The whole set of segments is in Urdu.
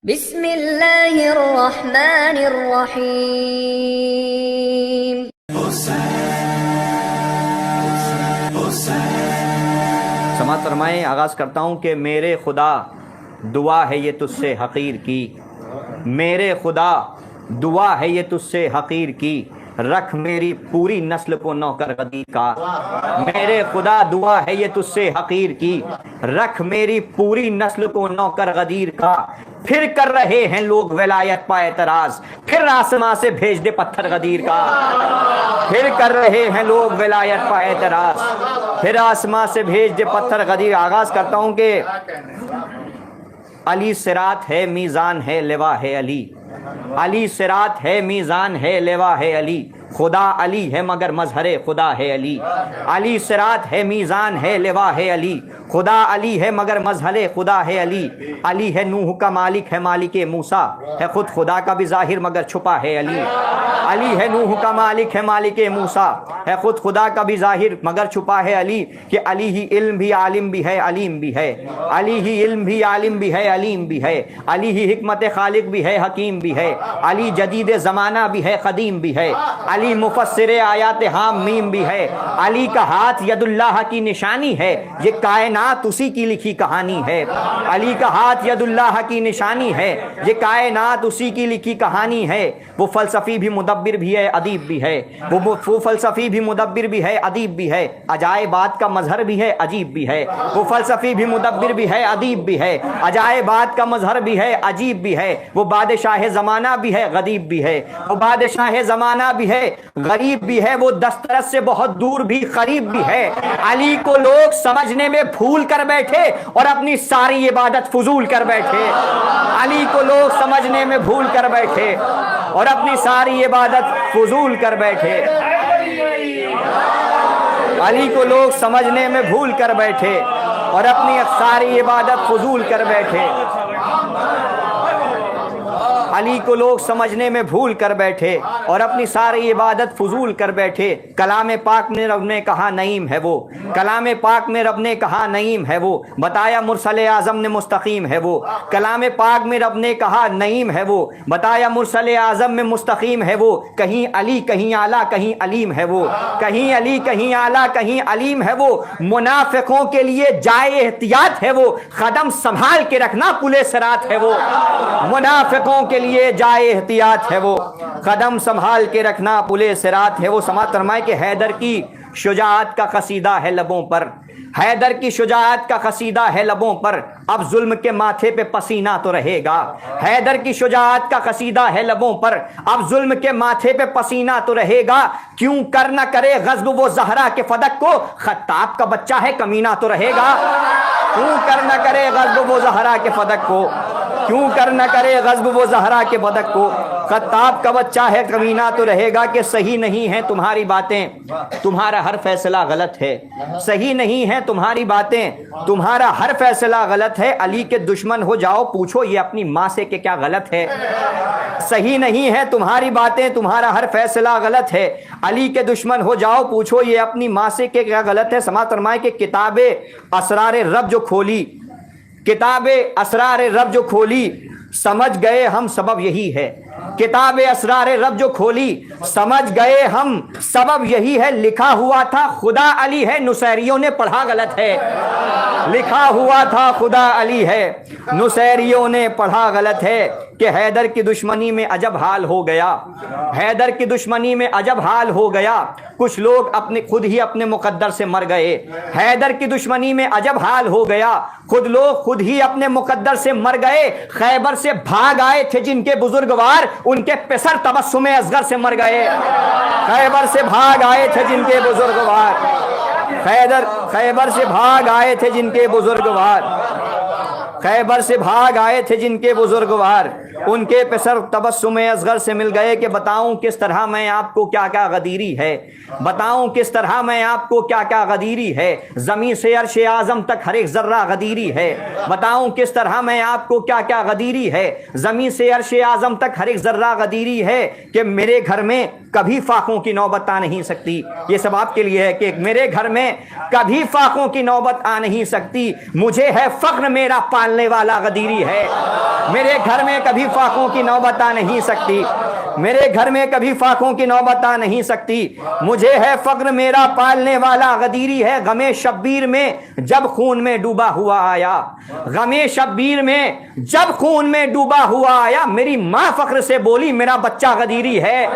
بسم اللہ الرحمن الرحیم۔ سماعت فرمائیں، آغاز کرتا ہوں کہ میرے خدا دعا ہے یہ تجھ سے حقیر کی، میرے خدا دعا ہے یہ تجھ سے حقیر کی، رکھ میری پوری نسل کو نوکر غدیر کا۔ میرے خدا دعا ہے یہ تجھ سے حقیر کی، رکھ میری پوری نسل کو نوکر غدیر کا۔ پھر کر رہے ہیں لوگ ولایت پہ اعتراض، پھر آسماں سے بھیج دے پتھر غدیر کا۔ پھر کر رہے ہیں لوگ ولایت پہ اعتراض، پھر آسماں سے بھیج دے پتھر غدیر۔ آغاز کرتا ہوں کہ علی صراط ہے، میزان ہے، لوا ہے علی۔ علی صراط ہے، میزان ہے، لوا ہے علی۔ خدا علی ہے مگر مظہر خدا ہے علی۔ علی صراط ہے، میزان ہے، لوا ہے علی۔ خدا علی ہے مگر مظہر خدا ہے علی۔ علی ہے نوح کا مالک، ہے مالک موسیٰ، ہے خود خدا کا بھی ظاہر مگر چھپا ہے علی۔ علی ہے نوح کا مالک، ہے مالک موسیٰ، ہے خود خدا کا بھی ظاہر مگر چھپا ہے علی۔ کہ علی ہی علم بھی، عالم بھی ہے، علیم بھی ہے۔ علی ہی علم بھی، عالم بھی ہے، علیم بھی ہے۔ علی ہی حکمت خالق بھی ہے، حکیم بھی ہے۔ علی جدید زمانہ بھی ہے، قدیم بھی ہے۔ علی مفسر آیات حام میم بھی ہے۔ علی کا ہاتھ ید اللہ کی نشانی ہے، یہ کائنات اسی کی لکھی کہانی ہے۔ علی کا ہاتھ ید اللہ کی نشانی ہے، یہ کائنات اسی کی لکھی کہانی ہے۔ وہ فلسفی بھی مدبر بھی ہے، ادیب بھی ہے۔ وہ فلسفی بھی مدبر بھی ہے، ادیب بھی ہے۔ عجائبات کا مظہر بھی ہے، عجیب بھی ہے۔ وہ فلسفی بھی مدبر بھی ہے، ادیب بھی ہے۔ عجائبات کا مظہر بھی ہے، عجیب بھی ہے۔ وہ بادشاہ زمانہ بھی ہے، غریب بھی ہے۔ وہ بادشاہ زمانہ بھی ہے، غریب بھی ہے۔ وہ دسترس سے بہت دور بھی، قریب بھی ہے۔ علی کو لوگ سمجھنے میں بھول کر بیٹھے اور اپنی ساری عبادت فضول کر بیٹھے۔ علی کو لوگ سمجھنے میں بھول کر بیٹھے اور اپنی ساری عبادت فضول کر بیٹھے۔ علی کو لوگ سمجھنے میں بھول کر بیٹھے اور اپنی ساری عبادت فضول کر بیٹھے۔ علی کو لوگ سمجھنے میں بھول کر بیٹھے اور اپنی ساری عبادت فضول کر بیٹھے۔ کلام پاک میں رب نے کہا نعیم ہے وہ، کلام پاک میں رب نے کہا نعیم ہے وہ، بتایا مرسل اعظم نے مستقیم ہے وہ۔ کلام پاک میں رب نے کہا نعیم ہے وہ، بتایا مرسل اعظم میں مستقیم ہے وہ۔ کہیں علی کہیں اعلیٰ کہیں علیم ہے وہ، کہیں علی کہیں اعلیٰ کہیں علیم ہے وہ۔ منافقوں کے لیے جائے احتیاط ہے وہ، قدم سنبھال کے رکھنا پل صراط ہے وہ۔ منافقوں کے لیے جائے احتیاط ہے وہ، قدم سنبھال کے رکھنا پل صراط ہے وہ۔ سماعت فرمائے کہ حیدر کی شجاعت کا قصیدہ ہے لبوں پر، حیدر کی شجاعت کا قصیدہ ہے لبوں پر، اب ظلم کے ماتھے پہ پسینہ تو رہے گا۔ حیدر کی شجاعت کا قصیدہ ہے لبوں پر، اب ظلم کے ماتھے پہ پسینہ تو رہے گا۔ کیوں کر نہ کرے غضب وہ زہرا کے فدق کو، خطاب کا بچہ ہے کمینہ تو رہے گا۔ کیوں کر نہ کرے غضب وہ زہرا کے فدق کو، کیوں کر نہ کرے غضب وہ زہرا کے فدق کو، خطاب کا بچہ ہے کمینہ تو رہے گا۔ کہ صحیح نہیں ہے تمہاری باتیں، تمہارا ہر فیصلہ غلط ہے۔ صحیح نہیں ہے تمہاری باتیں، تمہارا ہر فیصلہ غلط ہے۔ علی کے دشمن ہو جاؤ پوچھو یہ اپنی ماں سے کہ کیا غلط ہے۔ صحیح نہیں ہے تمہاری باتیں، تمہارا ہر فیصلہ غلط ہے۔ علی کے دشمن ہو جاؤ پوچھو یہ اپنی ماں سے کہ کیا غلط ہے۔ سماعت فرمائے کہ کتاب اسرار رب جو کھولی، کتاب اسرار رب جو کھولی، سمجھ گئے ہم سبب یہی ہے۔ کتاب اسرار رب جو کھولی، سمجھ گئے ہم سبب یہی ہے۔ لکھا ہوا تھا خدا علی ہے، نصیریوں نے پڑھا غلط ہے۔ لکھا ہوا تھا خدا علی ہے، نصیریوں نے پڑھا غلط ہے۔ کہ حیدر کی دشمنی میں عجب حال ہو گیا، حیدر کی دشمنی میں عجب حال ہو گیا، کچھ لوگ خود ہی اپنے مقدر سے مر گئے۔ حیدر کی دشمنی میں عجب حال ہو گیا، خود ہی اپنے مقدر سے مر گئے۔ خیبر سے بھاگ آئے تھے جن کے بزرگوار، ان کے پسر تبسم اصغر سے مر گئے۔ خیبر سے بھاگ آئے تھے جن کے بزرگوار، خیبر سے بھاگ آئے تھے جن کے بزرگوار، خیبر سے بھاگ آئے تھے جن کے بزرگوار، ان کے پسر تبسم اصغر سے مل گئے کہ بتاؤں کس طرح میں آپ کو کیا کیا غدیری ہے، بتاؤں کس طرح میں آپ کو کیا کیا غدیری ہے، زمین سے عرش اعظم تک ہر ایک ذرہ غدیری ہے، بتاؤں کس طرح میں آپ کو کیا کیا غدیری ہے، زمین سے عرش اعظم تک ہر ایک ذرہ غدیری ہے کہ میرے گھر میں کبھی فاقوں کی نوبت آ نہیں سکتی۔ یہ سب آپ کے لیے ہے کہ میرے گھر میں کبھی فاقوں کی نوبت آ نہیں سکتی، مجھے ہے فخر میرا پالنے والا غدیری ہے، میرے گھر میں کبھی فاقوں کی نوبت آ نہیں سکتی، میرے گھر میں کبھی فاقوں کی نوبت آ نہیں سکتی، مجھے ہے فخر میرا پالنے والا غدیری ہے۔ غم شبیر میں جب خون میں ڈوبا ہوا آیا، غم شبیر میں جب خون میں ڈوبا ہوا آیا، میری ماں فخر سے بولی میرا بچہ غدیری ہے۔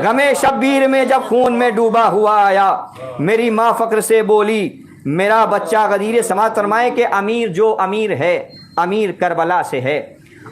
غم شبیر میں جب خون میں ڈوبا ہوا آیا، میری ماں فخر سے بولی میرا بچہ غدیر ہے۔ سماعت فرمائے کہ امیر جو امیر ہے امیر کربلا سے ہے،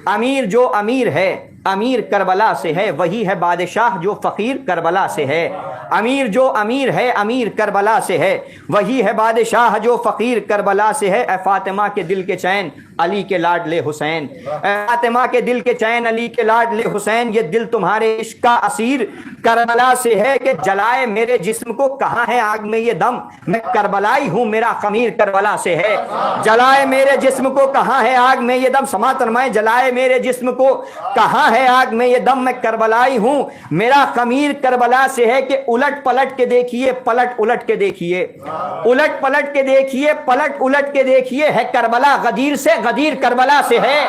امیر جو امیر ہے امیر کربلا سے ہے، وہی ہے بادشاہ جو فقیر کربلا سے ہے، امیر جو امیر ہے امیر کربلا سے ہے، وہی ہے بادشاہ جو فقیر کربلا سے ہے۔ اے فاطمہ کے دل کے چین علی کے لاڈلے حسین، اے فاطمہ کے دل کے چین علی کے لاڈلے حسین، یہ دل تمہارے عشق کا اسیر کربلا سے ہے کہ جلائے میرے جسم کو کہاں ہے آگ میں یہ دم، میں کربلائی ہوں میرا خمیر کربلا سے ہے، جلائے میرے جسم کو کہاں ہے آگ میں یہ دم۔ سماعت فرمائے جلائے میرے جسم کو کہاں ہے آگ میں یہ دم، میں کربلائی ہوں میرا خمیر کربلا سے ہے کہ الٹ پلٹ کے دیکھیے پلٹ الٹ کے دیکھیے، الٹ پلٹ کے دیکھیے پلٹ الٹ کے دیکھیے، ہے کربلا غدیر سے غدیر کربلا سے ہے،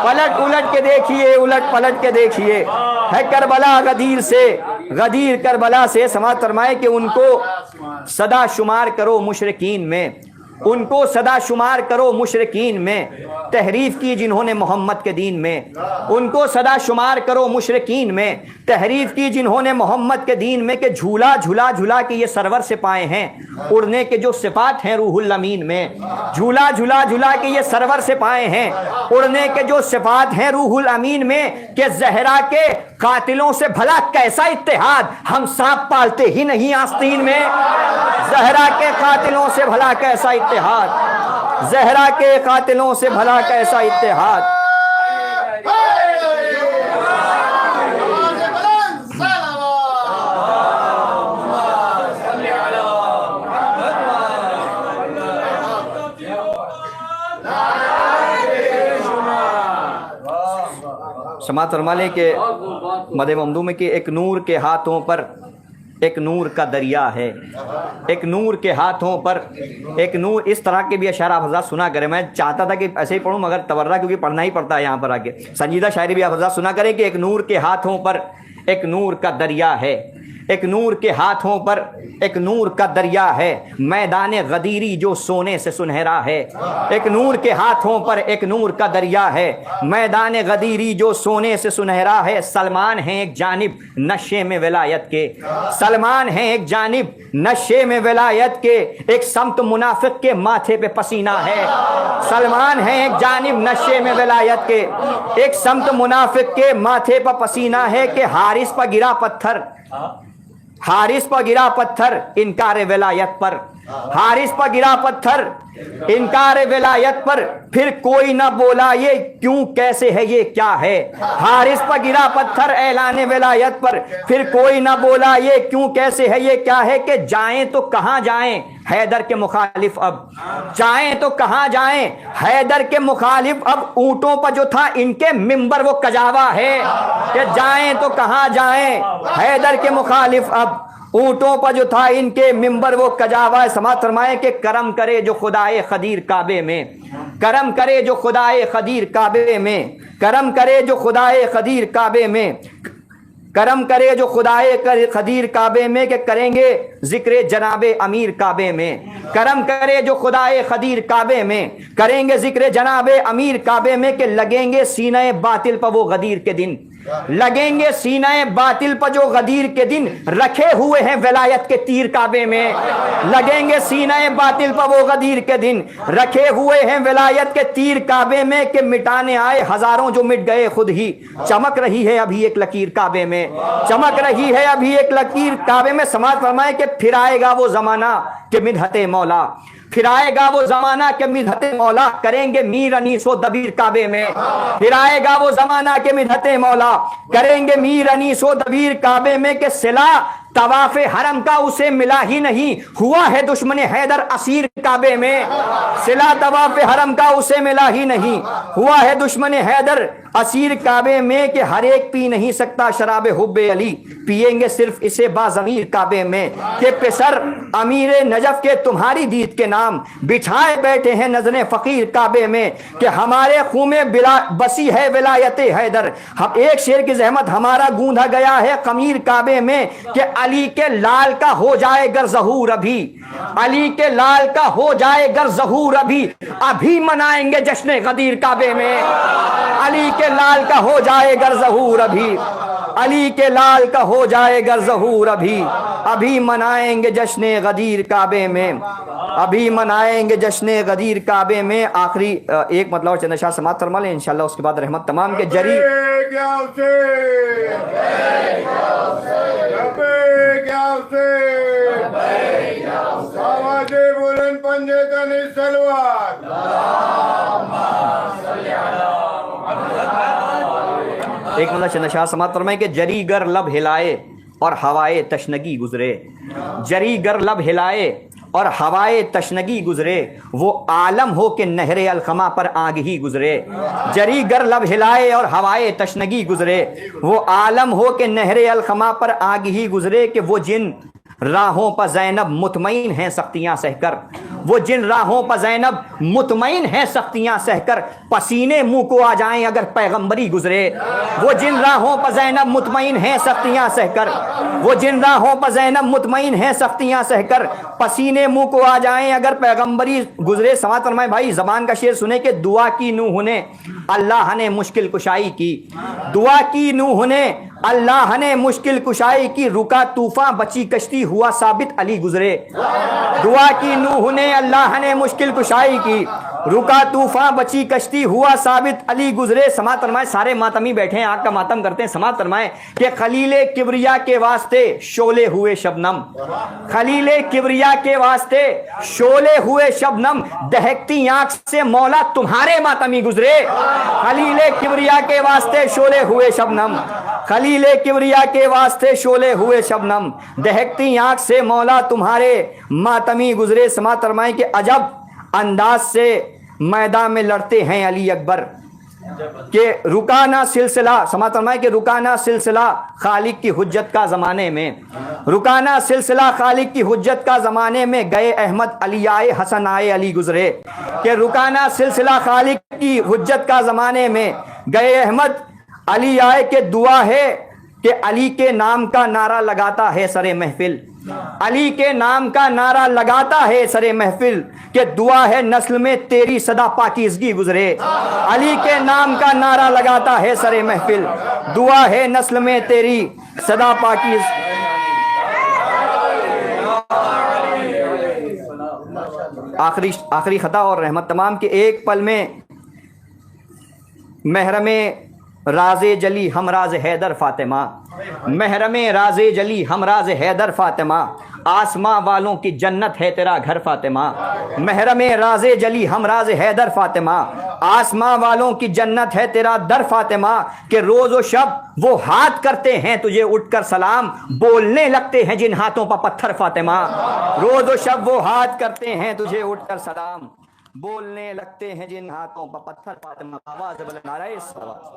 پلٹ الٹ کے دیکھیے الٹ پلٹ کے دیکھیے، ہے کربلا غدیر سے غدیر کربلا سے۔ سماعت فرمائے کہ ان کو صدا شمار کرو مشرکین میں، ان کو صدا شمار کرو مشرکین میں، تحریف کی جنہوں نے محمد کے دین میں، ان کو صدا شمار کرو مشرکین میں، تحریف کی جنہوں نے محمد کے دین میں، کہ جھولا جھلا جھلا کے یہ سرور سے پائے ہیں اڑنے کے جو صفات ہیں روح الامین میں، جھولا جھلا جھلا کے یہ سرور سے پائے ہیں اڑنے کے جو صفات ہیں روح الامین میں، کہ زہرا کے قاتلوں سے بھلا کیسا اتحاد، ہم سانپ پالتے ہی نہیں آستین میں، زہرا کے قاتلوں سے بھلا کیسا اتحاد، زہرا کے قاتلوں سے بھلا کیسا اتحاد۔ سماعت فرما لیں کہ مد ممدوح میں کہ ایک نور کے ہاتھوں پر ایک نور کا دریا ہے، ایک نور کے ہاتھوں پر ایک نور۔ اس طرح کے بھی اشعار آپ حضرات سنا کریں، میں چاہتا تھا کہ ایسے ہی پڑھوں مگر تورا کیونکہ پڑھنا ہی پڑتا ہے یہاں پر آ کے، سنجیدہ شاعری بھی آپ حضرات سنا کریں کہ ایک نور کے ہاتھوں پر ایک نور کا دریا ہے، ایک نور کے ہاتھوں پر ایک نور کا دریا ہے، میدان غدیری جو سونے سے سنہرا ہے، ایک نور کے ہاتھوں پر ایک نور کا دریا ہے، میدان غدیری جو سونے سے سنہرا ہے۔ سلمان ہیں ایک جانب نشے میں ولایت کے، سلمان ہیں ایک جانب نشے میں ولایت کے، ایک سمت منافق کے ماتھے پہ پسینہ ہے، سلمان ہیں ایک جانب نشے میں ولایت کے، ایک سمت منافق کے ماتھے پہ پسینہ ہے، کہ حارث پہ گرا پتھر، حارث پر گرا پتھر انکار ولایت پر، حارث پر گرا پتھر انکار ولایت پر، پھر کوئی نہ بولا یہ کیوں کیسے ہے یہ کیا ہے، حارث پر گرا پتھر اعلان ولایت پر، پھر کوئی نہ بولا یہ کیوں کیسے ہے یہ کیا ہے، کہ جائیں تو کہاں جائیں حیدر کے مخالف اب، جائیں تو کہاں جائیں حیدر کے مخالف اب، اونٹوں پر جو تھا ان کے منبر وہ کجاوا ہے، کہ جائیں تو کہاں جائیں حیدر کے مخالف اب، اونٹوں پر جو تھا ان کے منبر وہ کجاوا ہے۔ سماعت فرمائے کہ کرم کرے جو خدائے قدیر کعبے میں، کرم کرے جو خدائے قدیر کعبے میں، کرم کرے جو خدائے قدیر کعبے میں، کرم کرے جو خدائے قدیر کعبے میں، کہ کریں گے ذکر جناب امیر کعبے میں، کرم کرے جو خدائے قدیر کعبے میں، کریں گے ذکر جناب امیر کعبے میں، کہ لگیں گے سینہ باطل پر وہ غدیر کے دن، لگیں گے سینہ باطل پر جو غدیر کے دن، رکھے ہوئے ہیں ولایت کے تیر کعبے میں، لگیں گے سینہ باطل پر وہ غدیر کے دن، رکھے ہوئے ہیں ولایت کے تیر کعبے میں، کہ مٹانے آئے ہزاروں جو مٹ گئے خود ہی، چمک رہی ہے ابھی ایک لکیر کعبے میں، چمک رہی ہے ابھی ایک لکیر کعبے میں۔ سماعت فرمائے کہ پھر آئے گا وہ زمانہ کہ مدحت مولا، پھر آئے گا وہ زمانہ کہ مدحت مولا کریں گے میر انیس و دبیر کعبے میں، پھر آئے گا وہ زمانہ کہ مدحت مولا کریں گے میر انیس و دبیر کعبے میں، کہ صلہ طواف حرم کا اسے ملا ہی نہیں، ہوا ہے دشمن حیدر اسیر کعبے میں، صلہ طواف حرم کا اسے ملا ہی نہیں، ہوا ہے دشمن حیدر اسیر کعبے میں، کہ ہر ایک پی نہیں سکتا شراب حب علی، پیئیں گے صرف اسے باضمیر کعبے میں، کہ پسر امیر نجف کے تمہاری دید کے نام بچھائے بیٹھے ہیں نظر فقیر کعبے میں، کہ ہمارے خون میں بسی ہے ولایت حیدر، ہم ایک شیر کی زحمت ہمارا گوندا گیا ہے قمیر کعبے میں، کہ علی کے لال کا ہو جائے گر ظہور ابھی، علی کے لال کا ہو جائے گر ظہور ابھی، ابھی منائیں گے جشن غدیر کعبے میں، علی کے لال کا ہو جائے گر ظہور ابھی، علی کے لال کا ہو جائے گر ظہور ابھی، ابھی منائیں گے جشن غدیر کعبے میں، ابھی منائیں گے جشن غدیر کعبے میں۔ آخری ایک مطلب چند اشعار سماعت فرما لیں انشاءاللہ، اس کے بعد رحمت تمام کے جری ایک مطلب چند اشعار سماعت فرمائیں کہ جری گر لب ہلائے اور ہوائے تشنگی گزرے، جری گر لب ہلائے اور ہوائے تشنگی گزرے، وہ عالم ہو کہ نہر الخما پر آگ ہی گزرے، جری گر لب ہلائے اور ہوائے تشنگی گزرے، وہ عالم ہو کہ نہر الخما پر آگ ہی گزرے، کہ وہ جن راہوں پر زینب مطمئن ہیں سختیاں سہ کر، وہ جن راہوں پر زینب مطمئن ہیں سختیاں سہ کر، پسینے منہ کو آ جائیں اگر پیغمبری گزرے، وہ جن راہوں پر زینب مطمئن ہیں سختیاں سہ کر، وہ جن راہوں پر زینب مطمئن ہیں سختیاں سہ کر، پسینے منہ کو آ جائیں اگر پیغمبری گزرے۔ سماعت فرمائے بھائی، زبان کا شعر سنے کہ دعا کی نوح نے اللہ نے مشکل کشائی کی، دعا کی نوح نے اللہ نے مشکل کشائی کی، رکا طوفان بچی کشتی ہوا ثابت علی گزرے، دعا کی نوح نے اللہ نے مشکل کشائی کی، رکا طوفان بچی کشتی ہوا ثابت علی گزرے۔ سماعت فرمائے، سارے ماتمی بیٹھے ہیں، آگ کا ماتم کرتے ہیں، سماعت فرمائے کہ خلیل کبریا کے واسطے شعلے ہوئے شبنم، خلیل کبریا کے واسطے شعلے ہوئے شبنم، دہکتی آنکھ سے مولا تمہارے ماتمی گزرے، خلیل کبریا کے واسطے شعلے ہوئے شبنم، خلیل کبریا کے واسطے شعلے ہوئے شبنم، دہکتی آنکھ سے مولا تمہارے ماتمی گزرے۔ سماعت فرمائیں کہ عجب انداز سے میدان میں لڑتے ہیں علی اکبر، کہ رکانا سلسلہ، سماعت فرمائیں کہ رکانا سلسلہ خالق کی حجت کا زمانے میں، رکانا سلسلہ خالق کی حجت کا زمانے میں، گئے احمد علی آئے حسن آئے علی گزرے، کہ رکانا سلسلہ خالق کی حجت کا زمانے میں، گئے احمد علی آئے، کہ دعا ہے کہ علی کے نام کا نعرہ لگاتا ہے سر محفل، علی کے نام کا نعرہ لگاتا ہے سر محفل، کہ دعا ہے نسل میں تیری صدا پاکیزگی گزرے، علی کے نام کا نعرہ لگاتا ہے سر محفل، دعا ہے نسل میں تیری صدا پاکیز۔ آخری خطا اور رحمت تمام کے ایک پل میں محرم راز جلی ہم راز حیدر فاطمہ، محرم راز جلی ہم راز حیدر فاطمہ، آسماں والوں کی جنت ہے تیرا گھر فاطمہ، محرم راز جلی ہم راز حیدر فاطمہ، آسماں والوں کی جنت ہے تیرا در فاطمہ، کہ روز و شب وہ ہاتھ کرتے ہیں تجھے اٹھ کر سلام، بولنے لگتے ہیں جن ہاتھوں پر پتھر فاطمہ، روز و شب وہ ہاتھ کرتے ہیں تجھے اٹھ کر سلام، بولنے لگتے ہیں جن ہاتھوں پر پتھر فاطمہ۔ آواز بلند نعرہ صلوات۔